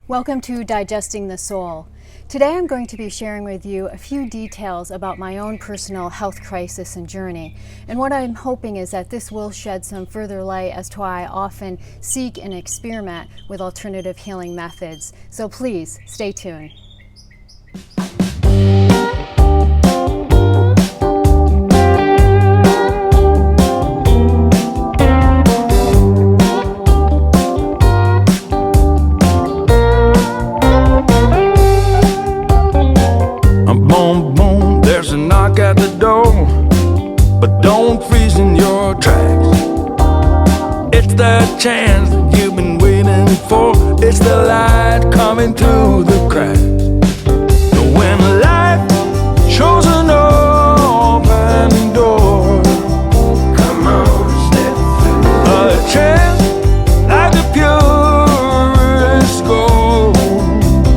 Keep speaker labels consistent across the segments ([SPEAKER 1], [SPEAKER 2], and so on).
[SPEAKER 1] Welcome to Digesting the Soul. Today I'm going to be sharing with you a few details about my own personal health crisis and journey. And what I'm hoping is that this will shed some further light as to why I often seek and experiment with alternative healing methods. So please stay tuned.
[SPEAKER 2] There's a knock at the door, but don't freeze in your tracks. It's that chance that you've been waiting for. It's the light coming through the cracks. When life shows an open door, come on, step through. A chance like the purest gold.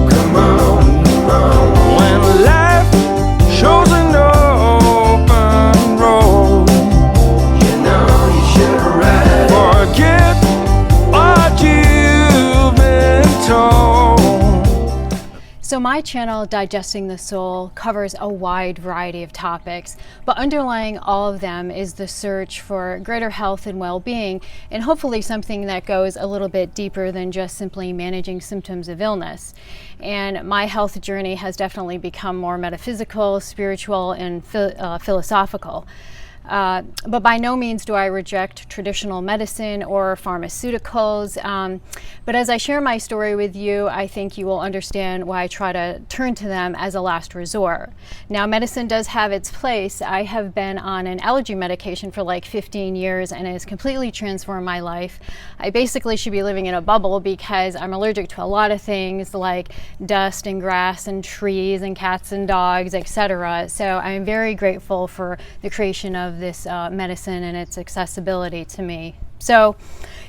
[SPEAKER 2] Come on, come on. When life shows an open road, you know you should ride. Forget what you've been told.
[SPEAKER 1] So my channel, Digesting the Soul, covers a wide variety of topics, but underlying all of them is the search for greater health and well-being, and hopefully something that goes a little bit deeper than just simply managing symptoms of illness. And my health journey has definitely become more metaphysical, spiritual, and philosophical. But by no means do I reject traditional medicine or pharmaceuticals. But as I share my story with you, I think you will understand why I try to turn to them as a last resort. Now, medicine does have its place. I have been on an allergy medication for like 15 years and it has completely transformed my life. I basically should be living in a bubble because I'm allergic to a lot of things like dust and grass and trees and cats and dogs, etc. So I'm very grateful for the creation of this medicine and its accessibility to me. So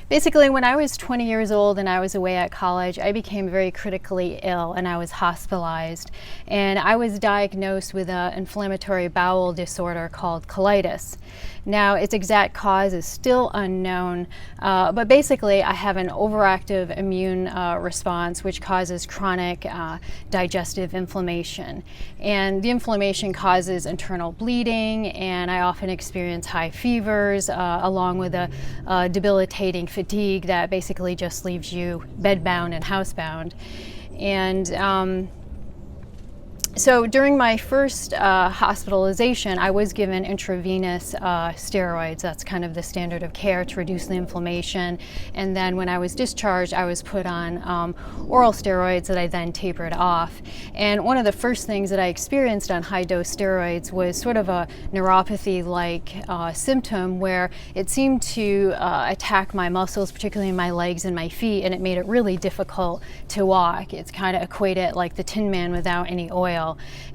[SPEAKER 1] basically, when I was 20 years old and I was away at college, I became very critically ill and I was hospitalized. And I was diagnosed with an inflammatory bowel disorder called colitis. Now, its exact cause is still unknown, but basically I have an overactive immune response which causes chronic digestive inflammation. And the inflammation causes internal bleeding, and I often experience high fevers along with a debilitating fatigue that basically just leaves you bedbound and housebound. And so during my first hospitalization, I was given intravenous steroids. That's kind of the standard of care to reduce the inflammation. And then when I was discharged, I was put on oral steroids that I then tapered off. And one of the first things that I experienced on high-dose steroids was sort of a neuropathy-like symptom where it seemed to attack my muscles, particularly my legs and my feet, and it made it really difficult to walk. It's kind of equated like the Tin Man without any oil.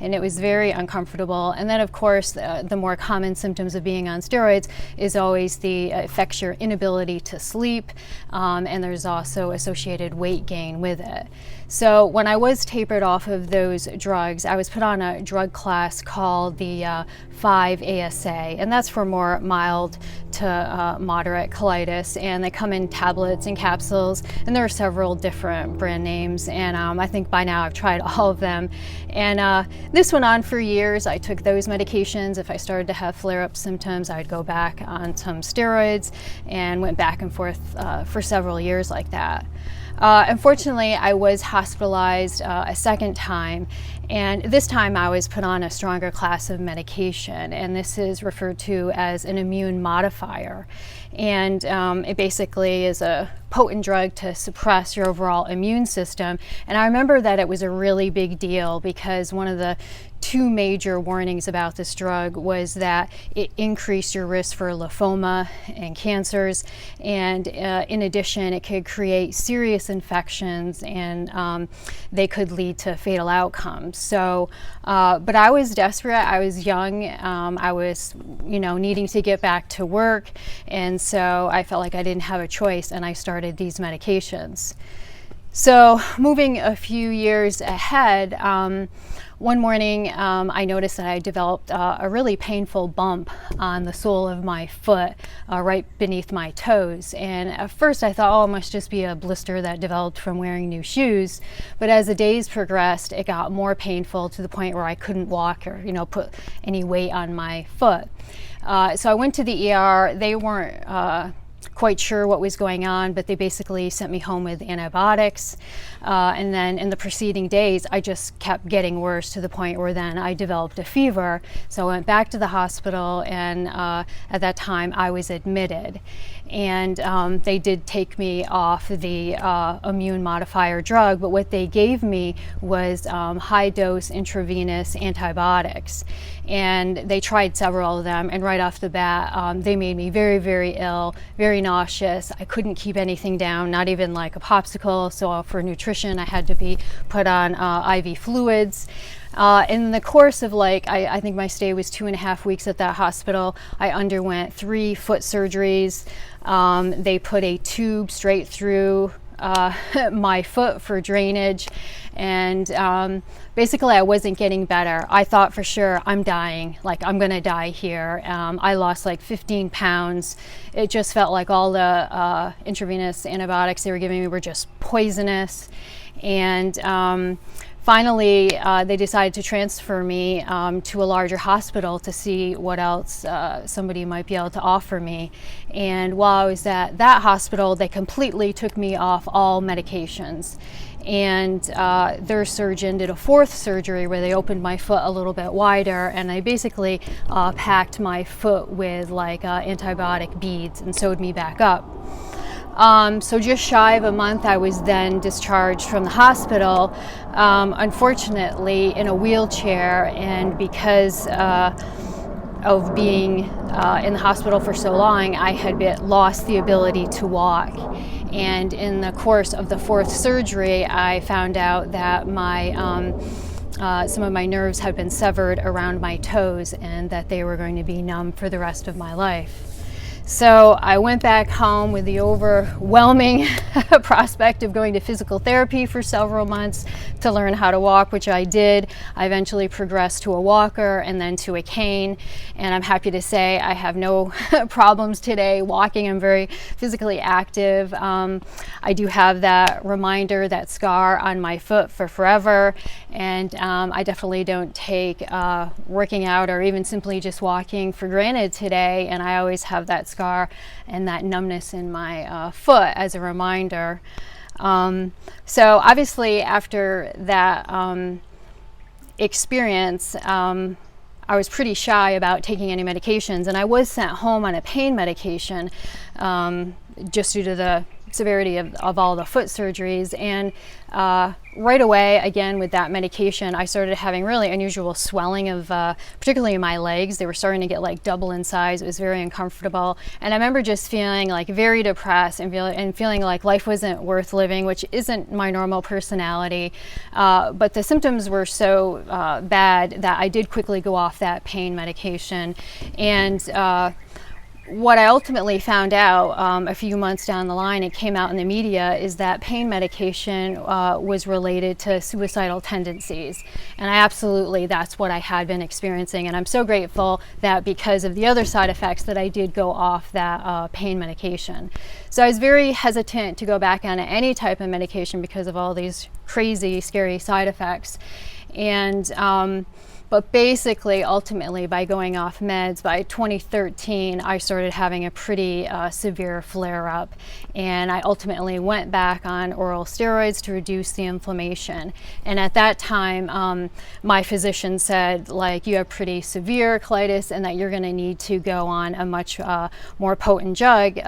[SPEAKER 1] And it was very uncomfortable. And then, of course, the more common symptoms of being on steroids is always affects your inability to sleep, and there's also associated weight gain with it. So when I was tapered off of those drugs, I was put on a drug class called the 5-ASA, and that's for more mild to moderate colitis, and they come in tablets and capsules, and there are several different brand names, and I think by now I've tried all of them. And this went on for years. I took those medications. If I started to have flare-up symptoms, I would go back on some steroids and went back and forth for several years like that. Unfortunately, I was hospitalized a second time, and this time I was put on a stronger class of medication, and this is referred to as an immune modifier. And it basically is a potent drug to suppress your overall immune system. And I remember that it was a really big deal because one of the two major warnings about this drug was that it increased your risk for lymphoma and cancers, and in addition it could create serious infections, and they could lead to fatal outcomes. So but I was desperate. I was young. I was needing to get back to work, and so I felt like I didn't have a choice, and I started these medications. So moving a few years ahead, one morning I noticed that I developed a really painful bump on the sole of my foot, right beneath my toes. And at first I thought, oh, it must just be a blister that developed from wearing new shoes. But as the days progressed, it got more painful to the point where I couldn't walk or, put any weight on my foot. So I went to the ER. They weren't quite sure what was going on, but they basically sent me home with antibiotics. And then in the preceding days, I just kept getting worse to the point where then I developed a fever. So I went back to the hospital, and at that time I was admitted. And they did take me off the immune modifier drug, but what they gave me was high dose intravenous antibiotics. And they tried several of them, and right off the bat, they made me very, very ill, very nauseous. I couldn't keep anything down, not even like a popsicle. So for nutrition, I had to be put on IV fluids. In the course of I think my stay was 2.5 weeks at that hospital. I underwent 3 foot surgeries. They put a tube straight through my foot for drainage, and basically I wasn't getting better. I thought for sure I'm dying, I'm gonna die here. I lost 15 pounds. It just felt like all the intravenous antibiotics they were giving me were just poisonous. And finally, they decided to transfer me to a larger hospital to see what else somebody might be able to offer me. And while I was at that hospital, they completely took me off all medications. And their surgeon did a 4th surgery where they opened my foot a little bit wider, and they basically packed my foot with antibiotic beads and sewed me back up. So just shy of a month, I was then discharged from the hospital, unfortunately in a wheelchair, and because of being in the hospital for so long, I had lost the ability to walk. And in the course of the 4th surgery, I found out that my some of my nerves had been severed around my toes, and that they were going to be numb for the rest of my life. So I went back home with the overwhelming prospect of going to physical therapy for several months to learn how to walk, which I did. I eventually progressed to a walker and then to a cane, and I'm happy to say I have no problems today walking. I'm very physically active. I do have that reminder, that scar on my foot for forever, and I definitely don't take working out or even simply just walking for granted today, and I always have that scar and that numbness in my foot as a reminder. So obviously after that experience, I was pretty shy about taking any medications, and I was sent home on a pain medication just due to the severity of all the foot surgeries. And right away, again, with that medication, I started having really unusual swelling of particularly in my legs. They were starting to get double in size. It was very uncomfortable, and I remember just feeling very depressed and feeling like life wasn't worth living, which isn't my normal personality. But the symptoms were so bad that I did quickly go off that pain medication. And what I ultimately found out a few months down the line, it came out in the media, is that pain medication was related to suicidal tendencies. And that's what I had been experiencing. And I'm so grateful that because of the other side effects that I did go off that pain medication. So I was very hesitant to go back on any type of medication because of all these crazy, scary side effects. And but basically, ultimately, by going off meds, by 2013, I started having a pretty severe flare-up, and I ultimately went back on oral steroids to reduce the inflammation. And at that time, my physician said, you have pretty severe colitis, and that you're going to need to go on a much more potent drug,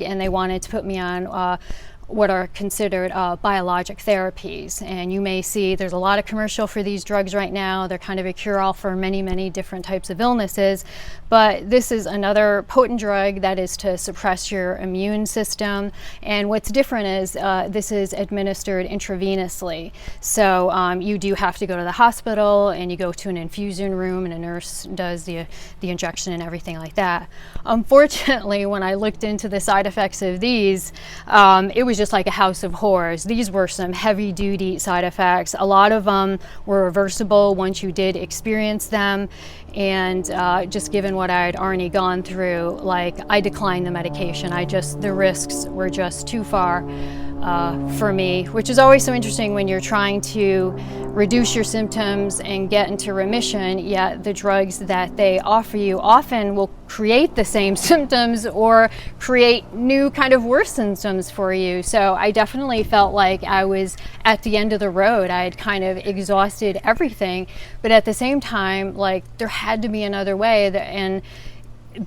[SPEAKER 1] and they wanted to put me on what are considered biologic therapies. And you may see there's a lot of commercial for these drugs right now. They're kind of a cure-all for many, many different types of illnesses. But this is another potent drug that is to suppress your immune system. And what's different is this is administered intravenously. So you do have to go to the hospital, and you go to an infusion room, and a nurse does the injection and everything like that. Unfortunately, when I looked into the side effects of these, it was just like a house of horrors. These were some heavy duty side effects. A lot of them were reversible once you did experience them. And just given what I had already gone through, like, I declined the medication. The risks were just too far for me, which is always so interesting when you're trying to reduce your symptoms and get into remission, yet the drugs that they offer you often will create the same symptoms or create new kind of worse symptoms for you. So I definitely felt like I was at the end of the road. I had kind of exhausted everything, but at the same time, like, there had to be another way. And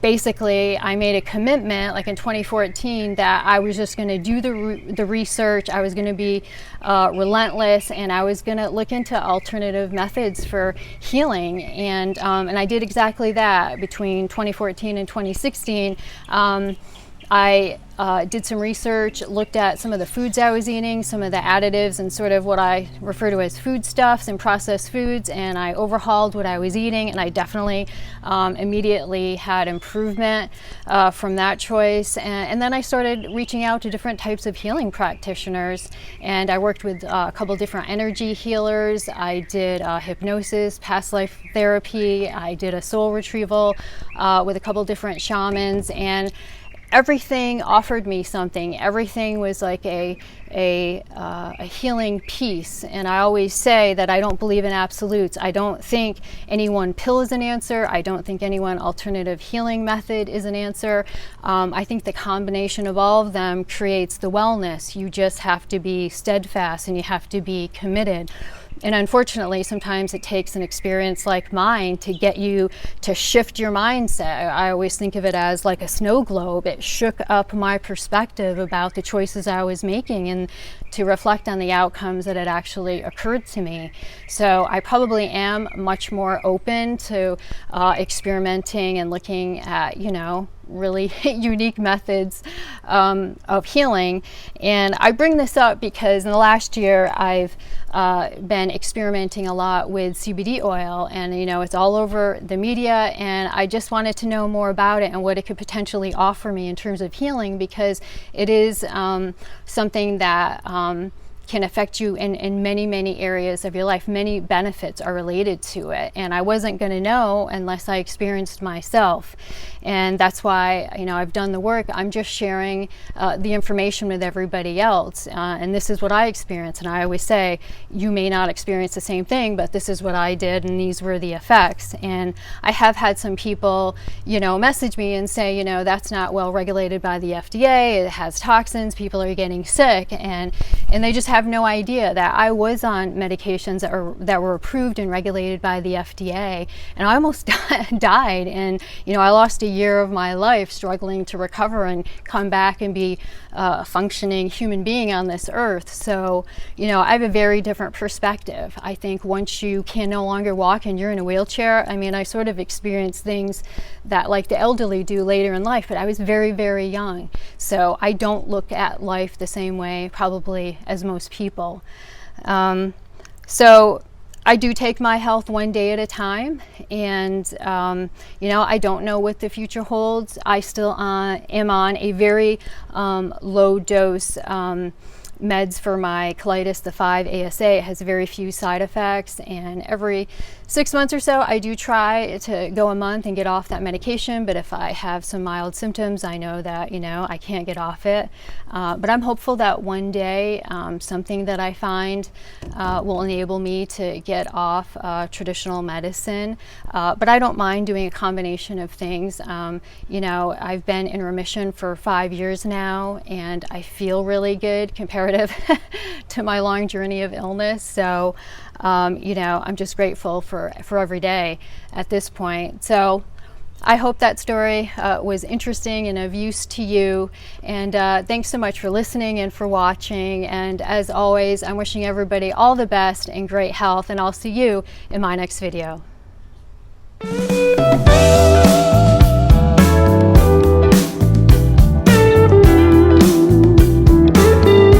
[SPEAKER 1] basically I made a commitment, like in 2014, that I was just going to do the research. I was going to be relentless, and I was going to look into alternative methods for healing. And I did exactly that. Between 2014 and 2016, I did some research, looked at some of the foods I was eating, some of the additives and sort of what I refer to as foodstuffs and processed foods, and I overhauled what I was eating, and I definitely immediately had improvement from that choice. And then I started reaching out to different types of healing practitioners, and I worked with a couple different energy healers. I did hypnosis, past life therapy. I did a soul retrieval with a couple different shamans, and everything offered me something. Everything was like a healing piece. And I always say that I don't believe in absolutes. I don't think any one pill is an answer. I don't think any one alternative healing method is an answer. I think the combination of all of them creates the wellness. You just have to be steadfast and you have to be committed. And unfortunately, sometimes it takes an experience like mine to get you to shift your mindset. I always think of it as like a snow globe. It shook up my perspective about the choices I was making and to reflect on the outcomes that had actually occurred to me. So I probably am much more open to experimenting and looking at, really unique methods of healing. And I bring this up because in the last year I've been experimenting a lot with CBD oil, and it's all over the media, and I just wanted to know more about it and what it could potentially offer me in terms of healing, because it is something that can affect you in many, many areas of your life. Many benefits are related to it, and I wasn't going to know unless I experienced myself. And that's why I've done the work. I'm just sharing the information with everybody else, and this is what I experienced. And I always say, you may not experience the same thing, but this is what I did, and these were the effects. And I have had some people message me and say, that's not well regulated by the FDA, it has toxins, people are getting sick, and they just have no idea that I was on medications that were approved and regulated by the FDA, and I almost died. And I lost a year of my life struggling to recover and come back and be a functioning human being on this earth. So I have a very different perspective. I think once you can no longer walk and you're in a wheelchair, I sort of experienced things that like the elderly do later in life, but I was very, very young. So I don't look at life the same way probably as most people. So I do take my health one day at a time, and I don't know what the future holds. I still am on a very low dose meds for my colitis, the 5-ASA. It has very few side effects, and every 6 months or so I do try to go a month and get off that medication, but if I have some mild symptoms, I know that I can't get off it. But I'm hopeful that one day something that I find will enable me to get off traditional medicine. But I don't mind doing a combination of things. I've been in remission for 5 years now, and I feel really good comparative to my long journey of illness. So I'm just grateful for every day at this point. So I hope that story was interesting and of use to you. And thanks so much for listening and for watching. And as always, I'm wishing everybody all the best and great health. And I'll see you in my next video.